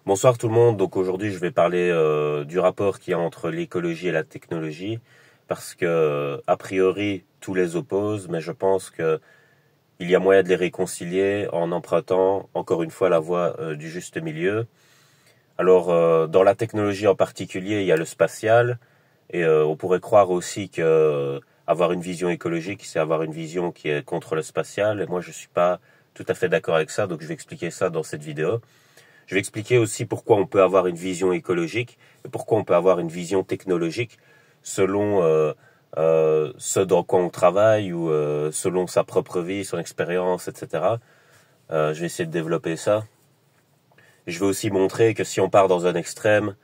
Bonsoir tout le monde. Donc aujourd'hui, je vais parler du rapport qu'il y a entre l'écologie et la technologie, parce que a priori tous les opposent, mais je pense que il y a moyen de les réconcilier en empruntant encore une fois la voie du juste milieu. Alors dans la technologie en particulier, il y a le spatial, et on pourrait croire aussi que avoir une vision écologique, c'est avoir une vision qui est contre le spatial. Et moi, je suis pas tout à fait d'accord avec ça, donc je vais expliquer ça dans cette vidéo. Je vais expliquer aussi pourquoi on peut avoir une vision écologique et pourquoi on peut avoir une vision technologique selon ce dans quoi on travaille ou selon sa propre vie, son expérience, etc. Je vais essayer de développer ça. Et je vais aussi montrer que si on part dans un extrême,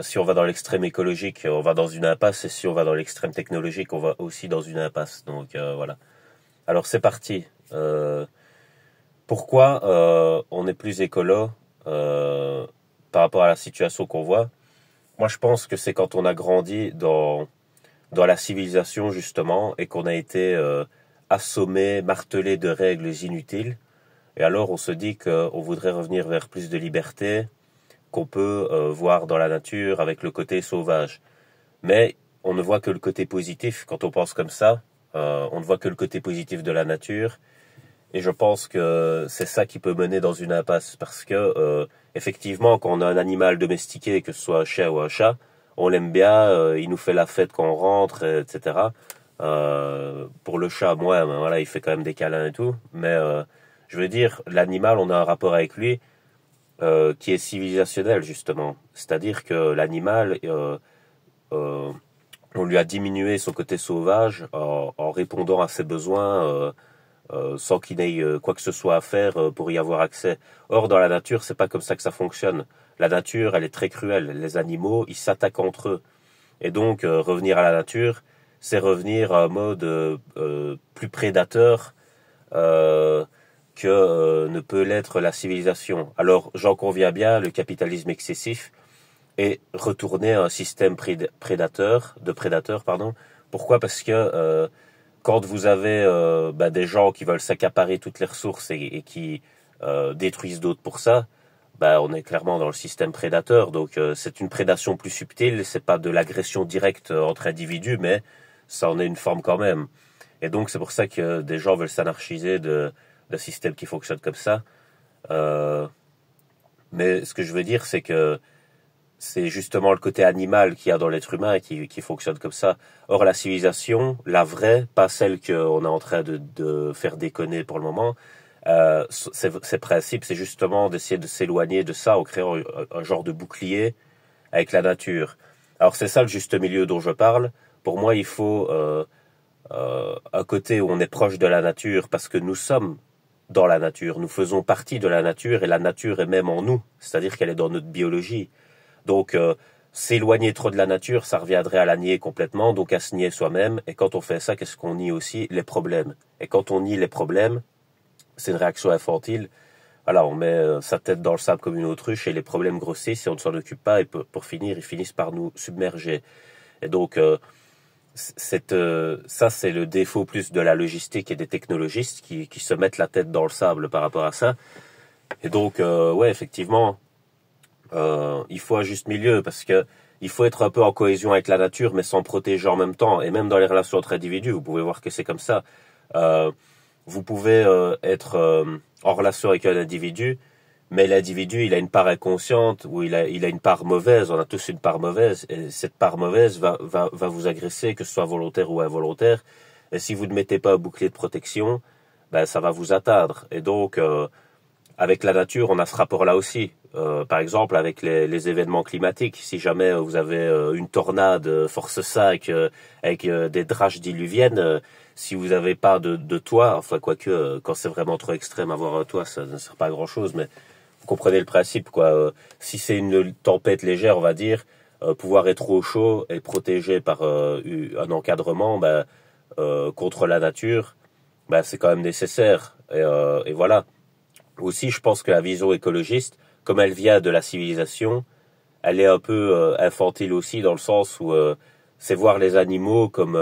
si on va dans l'extrême écologique, on va dans une impasse, et si on va dans l'extrême technologique, on va aussi dans une impasse. Donc voilà. Alors c'est parti. Pourquoi on est plus écolo par rapport à la situation qu'on voit? Moi, je pense que c'est quand on a grandi dans la civilisation, justement, et qu'on a été assommé, martelé de règles inutiles. Et alors, on se dit qu'on voudrait revenir vers plus de liberté qu'on peut voir dans la nature avec le côté sauvage. Mais on ne voit que le côté positif quand on pense comme ça. On ne voit que le côté positif de la nature. Et je pense que c'est ça qui peut mener dans une impasse, parce que effectivement, quand on a un animal domestiqué, que ce soit un chien ou un chat, on l'aime bien, il nous fait la fête quand on rentre, etc. Pour le chat, moi, ben, voilà, il fait quand même des câlins et tout. Mais je veux dire, l'animal, on a un rapport avec lui qui est civilisationnel, justement. C'est-à-dire que l'animal, on lui a diminué son côté sauvage en répondant à ses besoins. Sans qu'il n'ait quoi que ce soit à faire pour y avoir accès. Or, dans la nature, c'est pas comme ça que ça fonctionne. La nature, elle est très cruelle. Les animaux, ils s'attaquent entre eux. Et donc, revenir à la nature, c'est revenir à un mode plus prédateur que ne peut l'être la civilisation. Alors, j'en conviens bien, le capitalisme excessif est retourné à un système prédateur. Pourquoi? Parce que quand vous avez des gens qui veulent s'accaparer toutes les ressources et qui détruisent d'autres pour ça, on est clairement dans le système prédateur. Donc c'est une prédation plus subtile, c'est pas de l'agression directe entre individus, mais ça en est une forme quand même. Et donc c'est pour ça que des gens veulent s'anarchiser d'un système qui fonctionne comme ça. Mais ce que je veux dire, c'est que c'est justement le côté animal qu'il y a dans l'être humain qui fonctionne comme ça. Or, la civilisation, la vraie, pas celle qu'on est en train de faire déconner pour le moment, ses principes, c'est justement d'essayer de s'éloigner de ça en créant un genre de bouclier avec la nature. Alors, c'est ça le juste milieu dont je parle. Pour moi, il faut un côté où on est proche de la nature parce que nous sommes dans la nature. Nous faisons partie de la nature et la nature est même en nous. C'est-à-dire qu'elle est dans notre biologie. Donc, s'éloigner trop de la nature, ça reviendrait à la nier complètement, donc à se nier soi-même. Et quand on fait ça, qu'est-ce qu'on nie aussi? Les problèmes. Et quand on nie les problèmes, c'est une réaction infantile. Voilà, on met sa tête dans le sable comme une autruche et les problèmes grossissent et on ne s'en occupe pas. Et pour finir, ils finissent par nous submerger. Et donc, ça, c'est le défaut plus de la logistique et des technologistes qui se mettent la tête dans le sable par rapport à ça. Et donc, ouais, effectivement, il faut un juste milieu parce que il faut être un peu en cohésion avec la nature mais sans protéger en même temps. Et même dans les relations entre individus, vous pouvez voir que c'est comme ça. Vous pouvez être en relation avec un individu, mais l'individu, il a une part inconsciente ou il a une part mauvaise. On a tous une part mauvaise et cette part mauvaise va vous agresser, que ce soit volontaire ou involontaire. Et si vous ne mettez pas un bouclier de protection, ça va vous atteindre. Et donc avec la nature, on a ce rapport-là aussi. Par exemple, avec les événements climatiques, si jamais vous avez une tornade force 5 avec des draches diluviennes, si vous n'avez pas de toit, enfin quoique quand c'est vraiment trop extrême, avoir un toit, ça ne sert pas à grand-chose, mais vous comprenez le principe, quoi. Si c'est une tempête légère, on va dire, pouvoir être au chaud et protégé par un encadrement contre la nature, c'est quand même nécessaire. Et voilà. Aussi, je pense que la vision écologiste, comme elle vient de la civilisation, elle est un peu infantile aussi dans le sens où c'est voir les animaux comme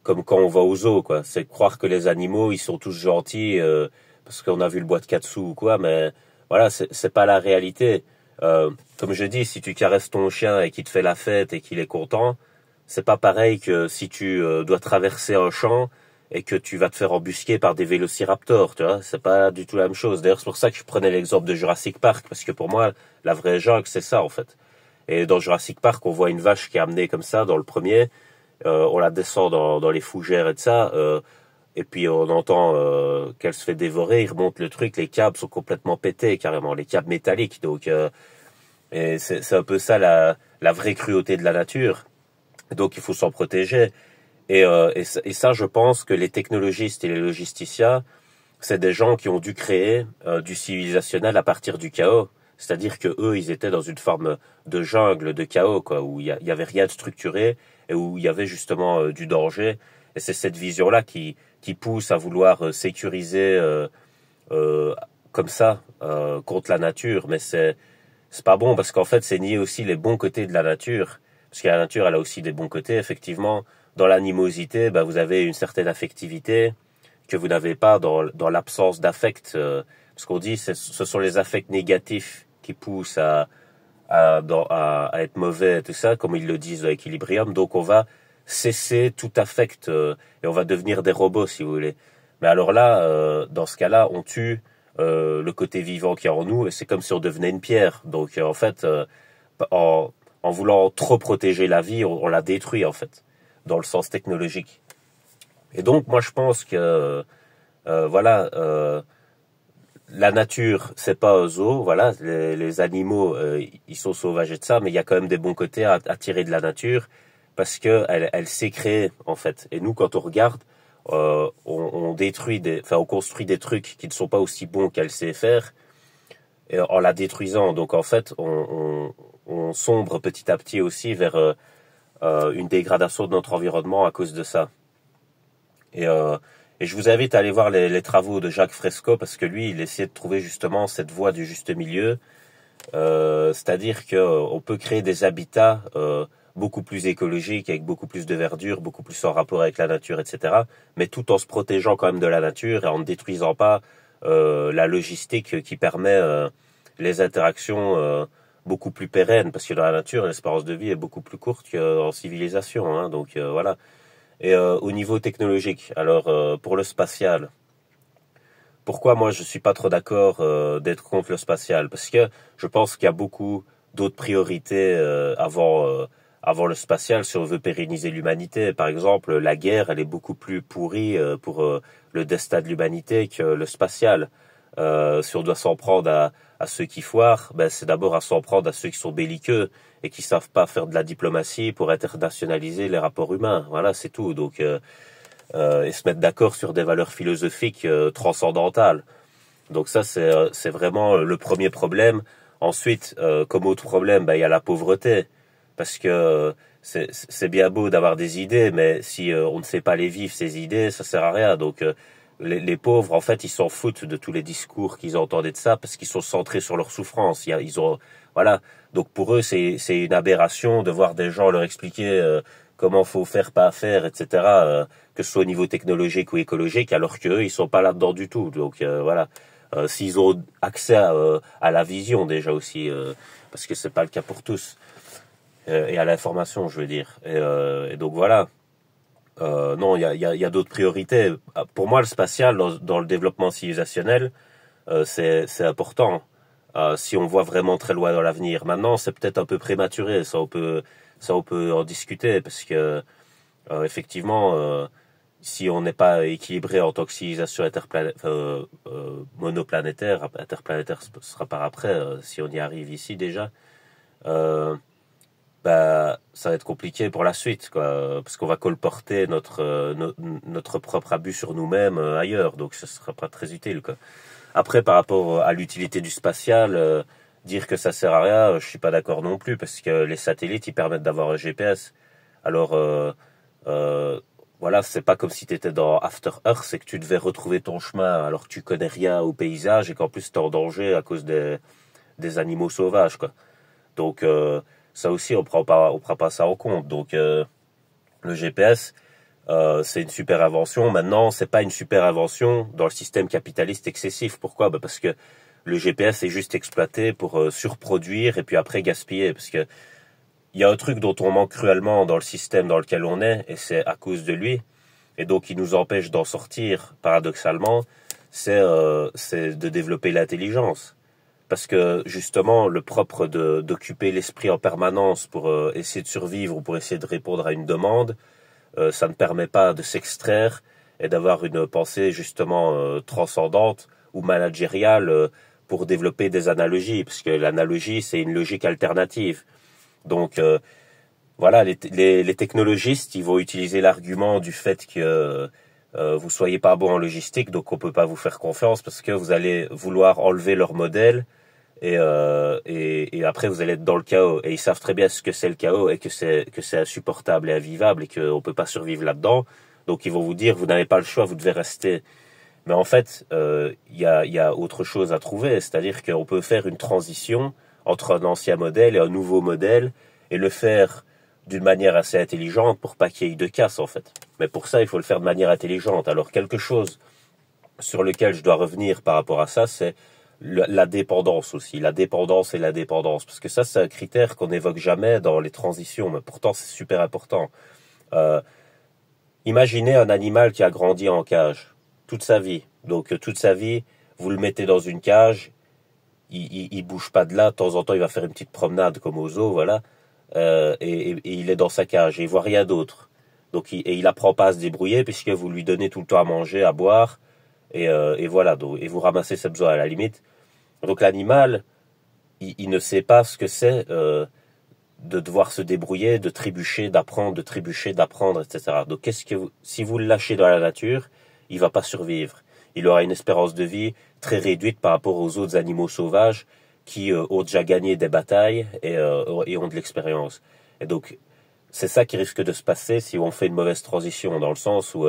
quand on va au zoo, quoi. C'est croire que les animaux, ils sont tous gentils parce qu'on a vu le bois de Katsu ou quoi, mais voilà, c'est pas la réalité. Comme je dis, si tu caresses ton chien et qu'il te fait la fête et qu'il est content, c'est pas pareil que si tu dois traverser un champ et que tu vas te faire embusquer par des vélociraptors, tu vois, c'est pas du tout la même chose. D'ailleurs, c'est pour ça que je prenais l'exemple de Jurassic Park, parce que pour moi, la vraie jungle, c'est ça, en fait. Et dans Jurassic Park, on voit une vache qui est amenée comme ça, dans le premier, on la descend dans les fougères et de ça, et puis on entend qu'elle se fait dévorer, il remonte le truc, les câbles sont complètement pétés, carrément, les câbles métalliques, donc... et c'est un peu ça la vraie cruauté de la nature. Donc il faut s'en protéger. Et ça, je pense que les technologistes et les logisticiens, c'est des gens qui ont dû créer du civilisationnel à partir du chaos. C'est-à-dire que eux, ils étaient dans une forme de jungle, de chaos, quoi, où il y avait rien de structuré et où il y avait justement du danger. Et c'est cette vision-là qui pousse à vouloir sécuriser euh, comme ça contre la nature. Mais c'est pas bon parce qu'en fait, c'est nier aussi les bons côtés de la nature. Parce que la nature, elle a aussi des bons côtés. Effectivement, dans l'animosité, bah, vous avez une certaine affectivité que vous n'avez pas dans l'absence d'affect. Parce qu'on dit, ce sont les affects négatifs qui poussent à être mauvais, tout ça, comme ils le disent dans Equilibrium. Donc on va cesser tout affect et on va devenir des robots, si vous voulez. Mais alors là, dans ce cas-là, on tue le côté vivant qui est en nous et c'est comme si on devenait une pierre. Donc en fait, en voulant trop protéger la vie, on la détruit en fait, dans le sens technologique. Et donc moi je pense que voilà, la nature c'est pas un zoo, voilà, les animaux ils sont sauvages et de ça, mais il y a quand même des bons côtés à tirer de la nature parce que elle sait créer en fait. Et nous quand on regarde, on détruit on construit des trucs qui ne sont pas aussi bons qu'elle sait faire et en la détruisant. Donc en fait, on sombre petit à petit aussi vers une dégradation de notre environnement à cause de ça. Et, euh, et je vous invite à aller voir les travaux de Jacques Fresco parce que lui, il essayait de trouver justement cette voie du juste milieu. C'est-à-dire qu'on peut créer des habitats beaucoup plus écologiques, avec beaucoup plus de verdure, beaucoup plus en rapport avec la nature, etc. Mais tout en se protégeant quand même de la nature et en ne détruisant pas la logistique qui permet les interactions beaucoup plus pérennes. Parce que dans la nature, l'espérance de vie est beaucoup plus courte qu'en civilisation. Hein, donc voilà. Et au niveau technologique, alors pour le spatial, pourquoi moi je suis pas trop d'accord d'être contre le spatial? Parce que je pense qu'il y a beaucoup d'autres priorités avant le spatial si on veut pérenniser l'humanité. Par exemple, la guerre, elle est beaucoup plus pourrie pour le destin de l'humanité que le spatial. Si on doit s'en prendre à ceux qui foirent, ben c'est d'abord à s'en prendre à ceux qui sont belliqueux et qui savent pas faire de la diplomatie pour internationaliser les rapports humains. Voilà, c'est tout. Donc et se mettre d'accord sur des valeurs philosophiques transcendantales. Donc ça, c'est vraiment le premier problème. Ensuite, comme autre problème, ben, il y a la pauvreté. Parce que c'est bien beau d'avoir des idées, mais si on ne sait pas les vivre, ces idées, ça sert à rien. Donc les pauvres, en fait, ils s'en foutent de tous les discours qu'ils entendaient de ça parce qu'ils sont centrés sur leur souffrance. Ils ont, voilà. Donc pour eux, c'est une aberration de voir des gens leur expliquer comment faut faire, pas faire, etc. Que ce soit au niveau technologique ou écologique, alors qu'eux, ils sont pas là-dedans du tout. Donc voilà. S'ils ont accès à la vision déjà aussi, parce que c'est pas le cas pour tous, et à l'information, je veux dire. Et donc voilà. Non, il y a d'autres priorités. Pour moi, le spatial, dans le développement civilisationnel, c'est important. Si on voit vraiment très loin dans l'avenir. Maintenant, c'est peut-être un peu prématuré. Ça, on peut en discuter parce que, effectivement, si on n'est pas équilibré en tant que civilisation monoplanétaire, interplanétaire, ce sera par après, si on y arrive ici déjà. Euh, Bah, ça va être compliqué pour la suite, quoi, parce qu'on va colporter notre propre abus sur nous-mêmes ailleurs, donc ce sera pas très utile, quoi. Après, par rapport à l'utilité du spatial, dire que ça sert à rien, je suis pas d'accord non plus, parce que les satellites, ils permettent d'avoir un GPS. Alors, euh, voilà, c'est pas comme si tu étais dans After Earth, c'est que tu devais retrouver ton chemin alors que tu connais rien au paysage et qu'en plus tu es en danger à cause des animaux sauvages, quoi. Donc ça aussi on prend pas ça en compte. Donc le GPS c'est une super invention. Maintenant, c'est pas une super invention dans le système capitaliste excessif. Pourquoi? Bah parce que le GPS est juste exploité pour surproduire et puis après gaspiller. Parce que il y a un truc dont on manque cruellement dans le système dans lequel on est, et c'est à cause de lui, et donc il nous empêche d'en sortir, paradoxalement, c'est de développer l'intelligence. Parce que justement, le propre d'occuper l'esprit en permanence pour essayer de survivre ou pour essayer de répondre à une demande, ça ne permet pas de s'extraire et d'avoir une pensée justement transcendante ou managériale pour développer des analogies, parce que l'analogie, c'est une logique alternative. Donc voilà, les technologistes, ils vont utiliser l'argument du fait que vous soyez pas bon en logistique, donc on peut pas vous faire confiance parce que vous allez vouloir enlever leur modèle et après vous allez être dans le chaos. Et ils savent très bien ce que c'est le chaos et que c'est insupportable et invivable et qu'on peut pas survivre là-dedans. Donc ils vont vous dire vous n'avez pas le choix, vous devez rester. Mais en fait, il y a autre chose à trouver, c'est-à-dire qu'on peut faire une transition entre un ancien modèle et un nouveau modèle et le faire d'une manière assez intelligente pour pas qu'il y ait de casse en fait. Mais pour ça, il faut le faire de manière intelligente. Alors quelque chose sur lequel je dois revenir par rapport à ça, c'est la dépendance aussi. La dépendance et la dépendance. Parce que ça, c'est un critère qu'on n'évoque jamais dans les transitions, mais pourtant c'est super important. Imaginez un animal qui a grandi en cage toute sa vie. Donc toute sa vie, vous le mettez dans une cage, il bouge pas de là, de temps en temps il va faire une petite promenade comme au zoo, voilà, et il est dans sa cage, et il voit rien d'autre. Donc il apprend pas à se débrouiller puisque vous lui donnez tout le temps à manger, à boire, et voilà, donc, et vous ramassez ses besoins à la limite. Donc l'animal, il ne sait pas ce que c'est de devoir se débrouiller, de trébucher, d'apprendre, etc. Donc si vous le lâchez dans la nature, il va pas survivre. Il aura une espérance de vie très réduite par rapport aux autres animaux sauvages qui ont déjà gagné des batailles et ont de l'expérience. Et donc, c'est ça qui risque de se passer si on fait une mauvaise transition, dans le sens où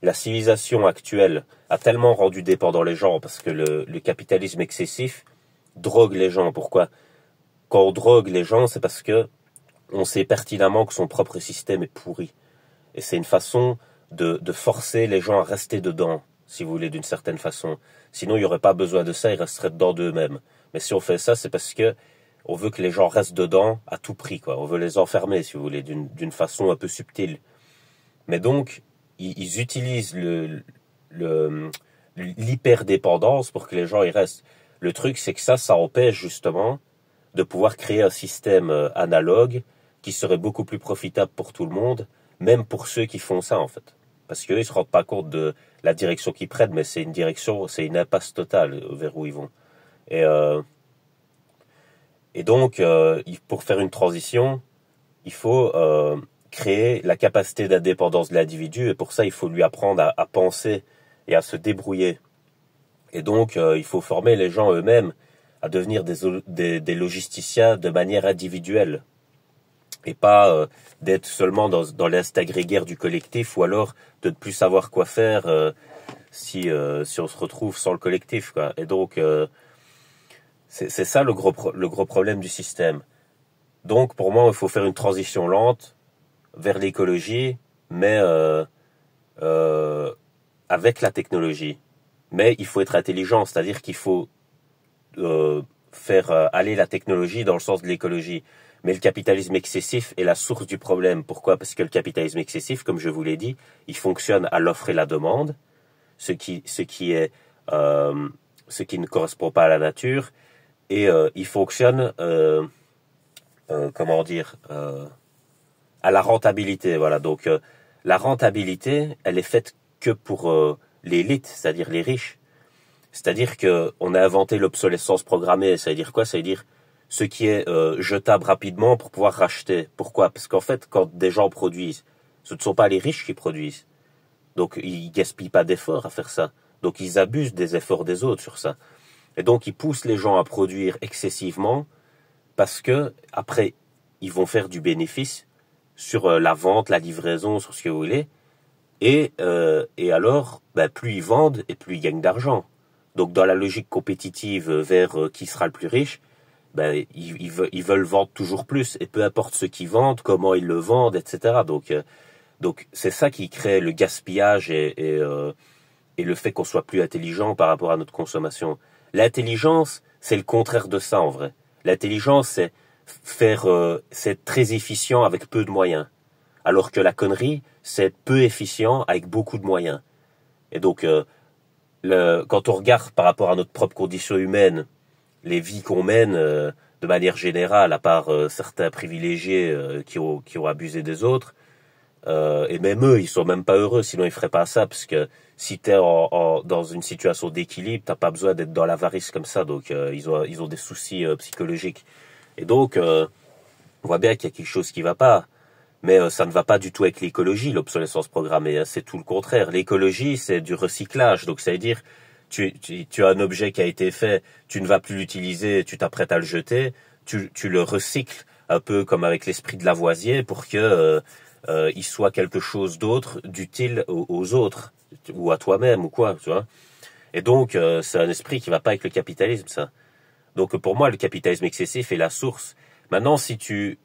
la civilisation actuelle a tellement rendu dépendants les gens, parce que le capitalisme excessif drogue les gens. Pourquoi ? Quand on drogue les gens, c'est parce que on sait pertinemment que son propre système est pourri. Et c'est une façon de forcer les gens à rester dedans, si vous voulez, d'une certaine façon. Sinon, il n'y aurait pas besoin de ça, ils resteraient dedans d'eux-mêmes. Mais si on fait ça, c'est parce que on veut que les gens restent dedans à tout prix, quoi. On veut les enfermer, si vous voulez, d'une façon un peu subtile. Mais donc, ils utilisent l'hyperdépendance pour que les gens y restent. Le truc, c'est que ça empêche justement de pouvoir créer un système analogue qui serait beaucoup plus profitable pour tout le monde, même pour ceux qui font ça, en fait. Parce qu'eux, ils se rendent pas compte de la direction qu'ils prennent, mais c'est une impasse totale vers où ils vont. Et donc, pour faire une transition, il faut créer la capacité d'indépendance de l'individu, et pour ça, il faut lui apprendre à penser et à se débrouiller. Et donc, il faut former les gens eux-mêmes à devenir des logisticiens de manière individuelle, et pas d'être seulement dans l'instinct grégaire du collectif, ou alors de ne plus savoir quoi faire si on se retrouve sans le collectif, quoi. Et donc, c'est ça le gros problème du système. Donc, pour moi, il faut faire une transition lente vers l'écologie, mais avec la technologie. Mais il faut être intelligent, c'est-à-dire qu'il faut faire aller la technologie dans le sens de l'écologie. Mais le capitalisme excessif est la source du problème. Pourquoi ? Parce que le capitalisme excessif, comme je vous l'ai dit, il fonctionne à l'offre et la demande, ce qui ne correspond pas à la nature, et il fonctionne à la rentabilité. Voilà. Donc la rentabilité, elle est faite que pour l'élite, c'est-à-dire les riches. C'est-à-dire que on a inventé l'obsolescence programmée. Ça veut dire quoi ? Ça veut dire ce qui est jetable rapidement pour pouvoir racheter. Pourquoi ? Parce qu'en fait, quand des gens produisent, ce ne sont pas les riches qui produisent. Donc ils gaspillent pas d'efforts à faire ça. Donc ils abusent des efforts des autres sur ça. Et donc ils poussent les gens à produire excessivement, parce que après ils vont faire du bénéfice sur la vente, la livraison, sur ce que vous voulez. Et alors, plus ils vendent et plus ils gagnent d'argent. Donc dans la logique compétitive vers qui sera le plus riche, ils veulent vendre toujours plus, et peu importe ce qu'ils vendent, comment ils le vendent, etc. Donc c'est ça qui crée le gaspillage et le fait qu'on soit plus intelligent par rapport à notre consommation. L'intelligence, c'est le contraire de ça en vrai. L'intelligence, c'est être très efficient avec peu de moyens. Alors que la connerie, c'est être peu efficient avec beaucoup de moyens. Et donc, quand on regarde par rapport à notre propre condition humaine, les vies qu'on mène de manière générale, à part certains privilégiés qui ont abusé des autres, et même eux, ils sont même pas heureux, sinon ils feraient pas ça, parce que si t'es dans une situation d'équilibre, t'as pas besoin d'être dans l'avarice comme ça, donc ils ont des soucis psychologiques. Et donc, on voit bien qu'il y a quelque chose qui va pas. Mais ça ne va pas du tout avec l'écologie, l'obsolescence programmée. Hein, c'est tout le contraire. L'écologie, c'est du recyclage. Donc, ça veut dire, tu as un objet qui a été fait, tu ne vas plus l'utiliser, tu t'apprêtes à le jeter, tu le recycles un peu comme avec l'esprit de Lavoisier pour que il soit quelque chose d'autre, d'utile aux autres ou à toi-même ou quoi, tu vois. Et donc, c'est un esprit qui va pas avec le capitalisme, ça. Donc, pour moi, le capitalisme excessif est la source. Maintenant, si tu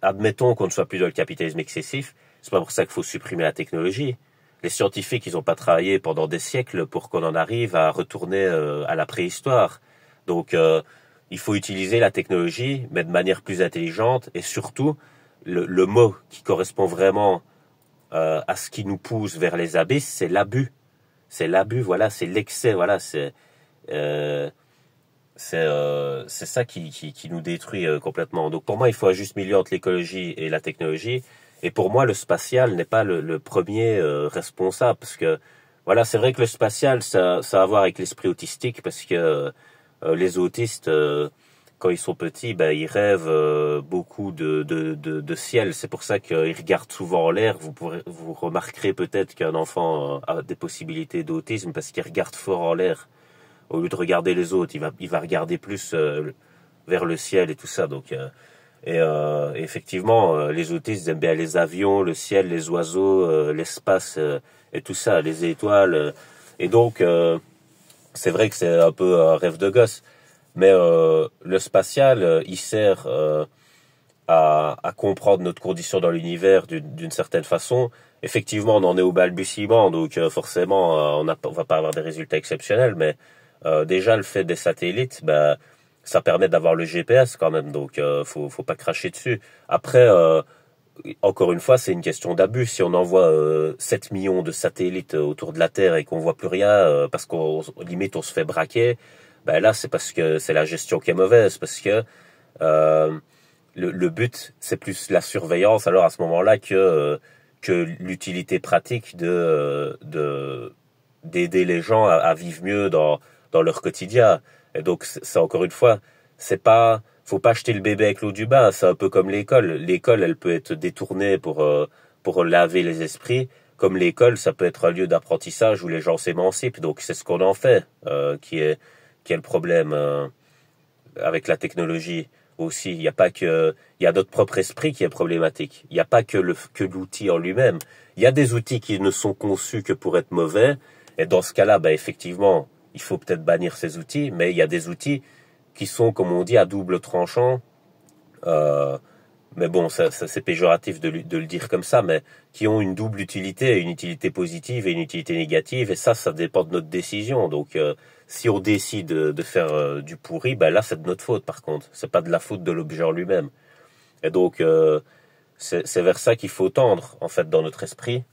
admettons qu'on ne soit plus dans le capitalisme excessif, c'est pas pour ça qu'il faut supprimer la technologie. Les scientifiques, ils n'ont pas travaillé pendant des siècles pour qu'on en arrive à retourner à la préhistoire. Donc, il faut utiliser la technologie, mais de manière plus intelligente, et surtout, le mot qui correspond vraiment à ce qui nous pousse vers les abysses, c'est l'abus. C'est l'abus, voilà, c'est l'excès, voilà, euh, c'est ça qui nous détruit complètement. Donc pour moi, il faut un juste milieu entre l'écologie et la technologie. Et pour moi, le spatial n'est pas le premier responsable, parce que voilà, c'est vrai que le spatial, ça a à voir avec l'esprit autistique, parce que les autistes, quand ils sont petits, ben ils rêvent beaucoup de ciel. C'est pour ça qu'ils regardent souvent en l'air. Vous remarquerez peut-être qu'un enfant a des possibilités d'autisme parce qu'il regarde fort en l'air. Au lieu de regarder les autres, il va regarder plus vers le ciel et tout ça. Donc, effectivement, les autistes aiment bien les avions, le ciel, les oiseaux, l'espace et tout ça, les étoiles. Et donc, c'est vrai que c'est un peu un rêve de gosse. Mais le spatial, il sert à comprendre notre condition dans l'univers d'une certaine façon. Effectivement, on en est au balbutiement, donc forcément, on va pas avoir des résultats exceptionnels, mais déjà le fait des satellites, ben ça permet d'avoir le GPS quand même, donc faut pas cracher dessus. Après, encore une fois, c'est une question d'abus. Si on envoie 7 millions de satellites autour de la Terre et qu'on voit plus rien parce qu'on limite on se fait braquer, ben là c'est parce que c'est la gestion qui est mauvaise, parce que le but c'est plus la surveillance alors à ce moment-là que l'utilité pratique d'aider les gens à vivre mieux dans leur quotidien. Et donc c'est encore une fois, c'est pas faut pas jeter le bébé avec l'eau du bain, c'est un peu comme l'école. L'école, elle peut être détournée pour laver les esprits, comme l'école, ça peut être un lieu d'apprentissage où les gens s'émancipent. Donc c'est ce qu'on en fait qui est le problème avec la technologie aussi. Il y a pas que il y a notre propre esprit qui est problématique. Il n'y a pas que l'outil en lui-même. Il y a des outils qui ne sont conçus que pour être mauvais, et dans ce cas-là, ben effectivement, il faut peut-être bannir ces outils, mais il y a des outils qui sont, comme on dit, à double tranchant. Mais bon, ça c'est péjoratif de le dire comme ça, mais qui ont une double utilité, une utilité positive et une utilité négative, et ça dépend de notre décision. Donc, si on décide de faire du pourri, ben là, c'est de notre faute, par contre. C'est pas de la faute de l'objet en lui-même. Et donc, c'est vers ça qu'il faut tendre, en fait, dans notre esprit.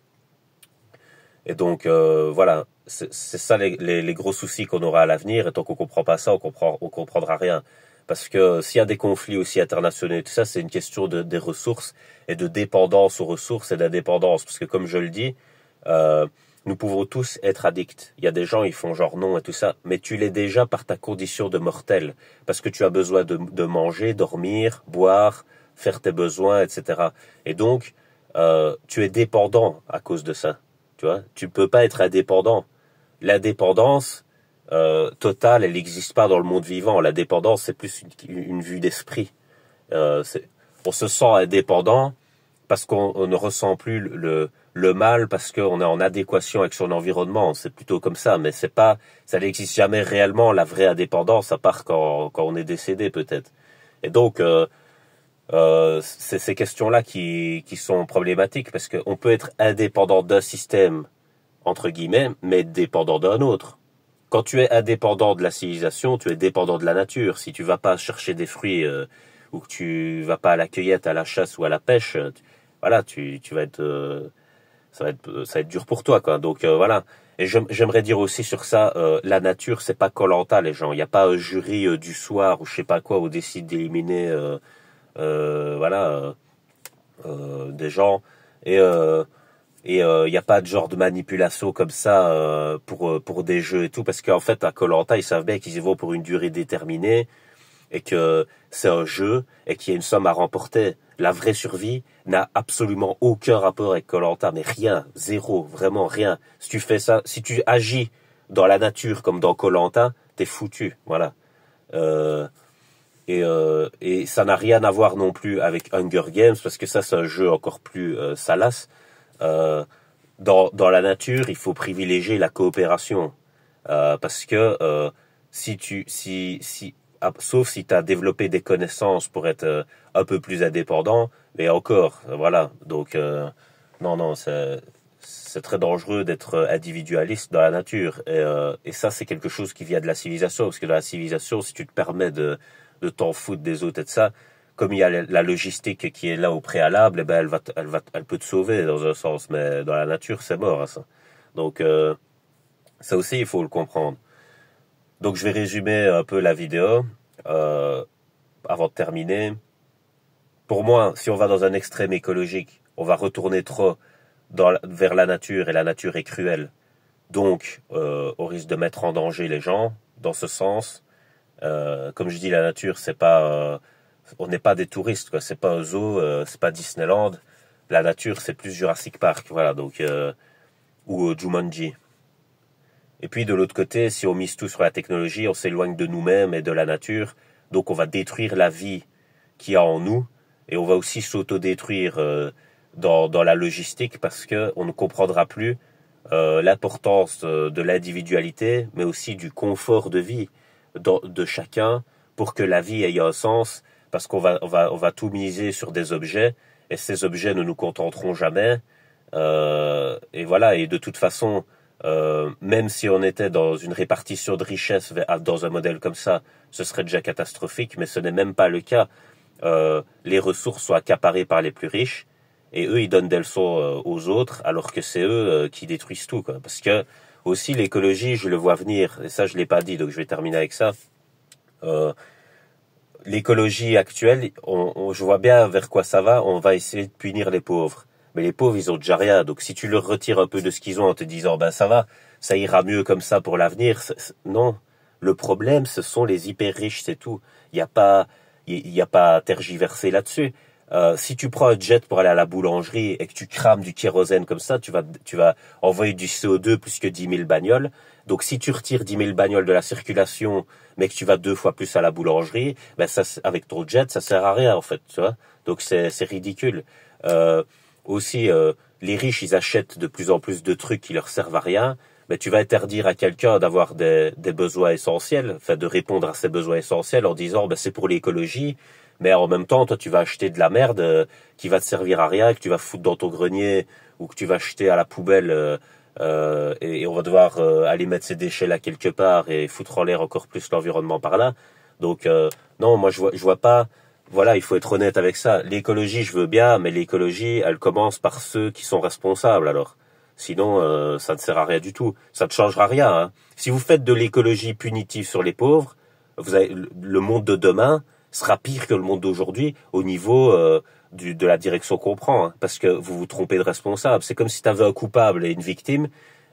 Et donc, voilà, c'est ça les gros soucis qu'on aura à l'avenir, et tant qu'on comprend pas ça, on comprendra rien. Parce que s'il y a des conflits aussi internationaux et tout ça, c'est une question des ressources et de dépendance aux ressources et d'indépendance. Parce que comme je le dis, nous pouvons tous être addicts. Il y a des gens, ils font genre non et tout ça, mais tu l'es déjà par ta condition de mortel. Parce que tu as besoin de manger, dormir, boire, faire tes besoins, etc. Et donc, tu es dépendant à cause de ça. Tu vois, tu peux pas être indépendant. L'indépendance totale, elle n'existe pas dans le monde vivant. La dépendance, c'est plus une vue d'esprit. On se sent indépendant parce qu'on ne ressent plus le mal, parce qu'on est en adéquation avec son environnement. C'est plutôt comme ça, mais c'est pas, ça n'existe jamais réellement la vraie indépendance, à part quand on est décédé peut-être. Et donc c'est ces questions-là qui sont problématiques, parce qu'on peut être indépendant d'un système entre guillemets, mais dépendant d'un autre. quand tu es indépendant de la civilisation, tu es dépendant de la nature. Si tu vas pas chercher des fruits ou que tu vas pas à la cueillette, à la chasse ou à la pêche, voilà, tu vas être ça va être dur pour toi, quoi. Donc voilà. Et j'aimerais dire aussi sur ça, la nature, c'est pas koh les gens. Il n'y a pas un jury du soir ou je sais pas quoi où décide d'éliminer voilà des gens et il n'y a pas de genre de manipulation comme ça pour des jeux et tout parce qu'en fait à koh ils savent bien qu'ils y vont pour une durée déterminée et que c'est un jeu et qu'il y a une somme à remporter. La vraie survie n'a absolument aucun rapport avec koh mais rien, zéro, vraiment rien. Si tu fais ça, si tu agis dans la nature comme dans koh t'es foutu, voilà. Euh, et ça n'a rien à voir non plus avec Hunger Games parce que ça c'est un jeu encore plus salace. Euh, dans la nature, il faut privilégier la coopération parce que sauf si tu as développé des connaissances pour être un peu plus indépendant, mais encore, voilà. Donc non, c'est très dangereux d'être individualiste dans la nature et ça c'est quelque chose qui vient de la civilisation parce que dans la civilisation, si tu te permets de t'en foutre des autres et de ça, comme il y a la logistique qui est là au préalable, eh ben elle peut te sauver dans un sens, mais dans la nature c'est mort hein, ça. Donc ça aussi il faut le comprendre. Donc je vais résumer un peu la vidéo avant de terminer. Pour moi, si on va dans un extrême écologique, on va retourner trop vers la nature et la nature est cruelle. Donc on risque de mettre en danger les gens. Dans ce sens, comme je dis, la nature c'est pas on n'est pas des touristes, quoi. C'est pas un zoo, c'est pas Disneyland. La nature, c'est plus Jurassic Park, voilà. Donc ou Jumanji. Et puis de l'autre côté, si on mise tout sur la technologie, on s'éloigne de nous-mêmes et de la nature. Donc on va détruire la vie qu'il y a en nous et on va aussi s'autodétruire dans la logistique parce que on ne comprendra plus l'importance de l'individualité, mais aussi du confort de vie de chacun pour que la vie ait un sens. Parce qu'on va tout miser sur des objets et ces objets ne nous contenteront jamais. Et voilà. Et de toute façon, même si on était dans une répartition de richesse dans un modèle comme ça, ce serait déjà catastrophique, mais ce n'est même pas le cas. Les ressources sont accaparées par les plus riches et eux ils donnent des leçons aux autres alors que c'est eux qui détruisent tout, quoi. Parce que aussi l'écologie, je le vois venir et ça je l'ai pas dit, donc je vais terminer avec ça. L'écologie actuelle, je vois bien vers quoi ça va. On va essayer de punir les pauvres. Mais les pauvres, ils ont déjà rien. Donc si tu leur retires un peu de ce qu'ils ont en te disant, ben ça va, ça ira mieux comme ça pour l'avenir. Non. Le problème, ce sont les hyper riches, c'est tout. Il y a pas à tergiverser là-dessus. Si tu prends un jet pour aller à la boulangerie et que tu crames du kérosène comme ça, tu vas envoyer du CO2 plus que 10 000 bagnoles. Donc si tu retires 10 000 bagnoles de la circulation, mais que tu vas 2 fois plus à la boulangerie, ben ça, avec ton jet, ça sert à rien en fait, tu vois. Donc c'est ridicule. Aussi, les riches, ils achètent de plus en plus de trucs qui leur servent à rien. Mais tu vas interdire à quelqu'un d'avoir des besoins essentiels, enfin de répondre à ses besoins essentiels en disant ben c'est pour l'écologie. Mais en même temps, toi, tu vas acheter de la merde qui va te servir à rien, que tu vas foutre dans ton grenier ou que tu vas jeter à la poubelle et on va devoir aller mettre ces déchets là quelque part et foutre en l'air encore plus l'environnement par là. Donc non, moi je vois pas. Voilà, il faut être honnête avec ça. L'écologie, je veux bien, mais l'écologie, elle commence par ceux qui sont responsables. Alors, sinon, ça ne sert à rien du tout. Ça ne changera rien. Hein. Si vous faites de l'écologie punitive sur les pauvres, le monde de demain sera pire que le monde d'aujourd'hui au niveau de la direction qu'on prend, hein, parce que vous vous trompez de responsable. C'est comme si tu avais un coupable et une victime,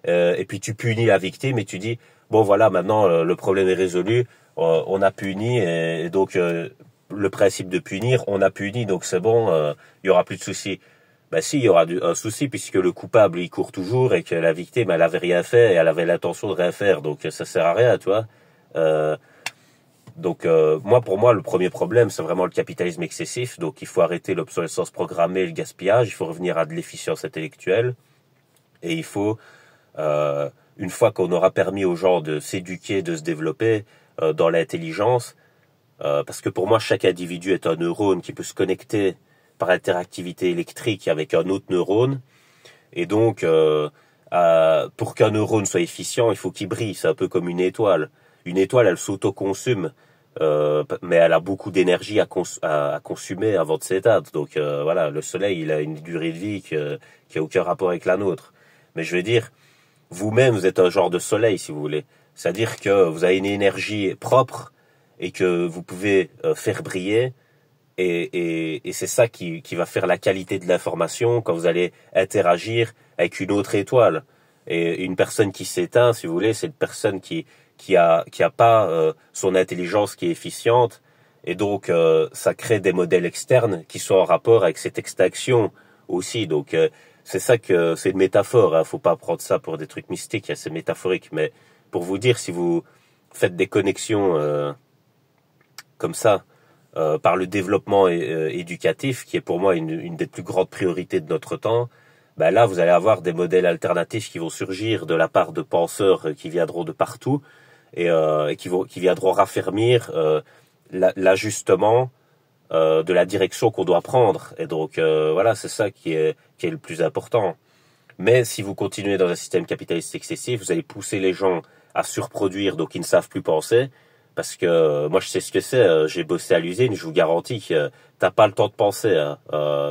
et puis tu punis la victime et tu dis bon voilà maintenant le problème est résolu, on a puni et donc le principe de punir, on a puni donc c'est bon, il y aura plus de soucis. Ben si, il y aura un souci puisque le coupable il court toujours et que la victime elle avait rien fait et elle avait l'intention de rien faire, donc ça sert à rien, tu vois. Donc pour moi, le premier problème, c'est vraiment le capitalisme excessif. Donc il faut arrêter l'obsolescence programmée, le gaspillage. Il faut revenir à de l'efficience intellectuelle. Et il faut, une fois qu'on aura permis aux gens de s'éduquer, de se développer dans l'intelligence, parce que pour moi, chaque individu est un neurone qui peut se connecter par interactivité électrique avec un autre neurone. Et donc, pour qu'un neurone soit efficient, il faut qu'il brille. C'est un peu comme une étoile. Une étoile, elle s'auto-consume, mais elle a beaucoup d'énergie à consommer avant de s'éteindre. Donc voilà, le soleil, il a une durée de vie qui a aucun rapport avec la nôtre. Mais je veux dire, vous-même, vous êtes un genre de soleil, si vous voulez. C'est-à-dire que vous avez une énergie propre et que vous pouvez faire briller. Et c'est ça qui va faire la qualité de l'information quand vous allez interagir avec une autre étoile. Et une personne qui s'éteint, si vous voulez, c'est une personne qui a pas son intelligence qui est efficiente. Et donc, ça crée des modèles externes qui sont en rapport avec cette extinction aussi. Donc, c'est ça que c'est une métaphore. Hein. Faut pas prendre ça pour des trucs mystiques. C'est métaphorique. Mais pour vous dire, si vous faites des connexions comme ça, par le développement éducatif, qui est pour moi une des plus grandes priorités de notre temps, ben là, vous allez avoir des modèles alternatifs qui vont surgir de la part de penseurs qui viendront de partout et qui viendront raffermir l'ajustement de la direction qu'on doit prendre. Et donc, voilà, c'est ça qui est le plus important. Mais si vous continuez dans un système capitaliste excessif, vous allez pousser les gens à surproduire, donc ils ne savent plus penser. Parce que moi je sais ce que c'est, j'ai bossé à l'usine, je vous garantis que t'as pas le temps de penser hein,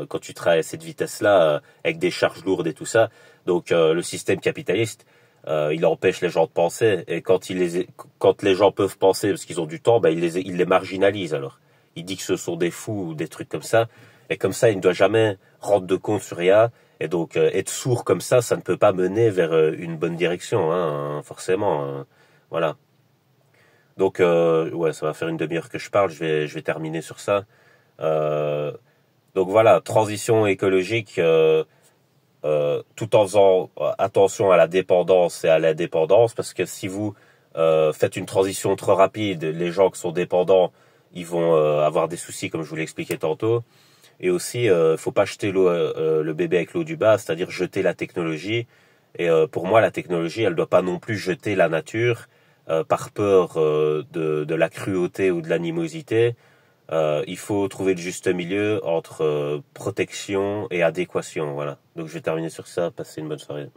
quand tu travailles à cette vitesse-là avec des charges lourdes et tout ça. Donc le système capitaliste, il empêche les gens de penser et quand les gens peuvent penser parce qu'ils ont du temps, ben il les marginalise alors. Il dit que ce sont des fous ou des trucs comme ça et comme ça il ne doit jamais rendre de compte sur rien et donc être sourd comme ça ne peut pas mener vers une bonne direction hein, forcément. Voilà. Donc ouais, ça va faire une demi-heure que je parle, je vais terminer sur ça. Euh, donc voilà, transition écologique, tout en faisant attention à la dépendance et à l'indépendance, parce que si vous faites une transition trop rapide, les gens qui sont dépendants, ils vont avoir des soucis, comme je vous l'ai expliqué tantôt. Et aussi, faut pas jeter le bébé avec l'eau du bas, c'est-à-dire jeter la technologie. Et pour moi, la technologie, elle doit pas non plus jeter la nature par peur de la cruauté ou de l'animosité. Il faut trouver le juste milieu entre protection et adéquation. Voilà. Donc je vais terminer sur ça. Passez une bonne soirée.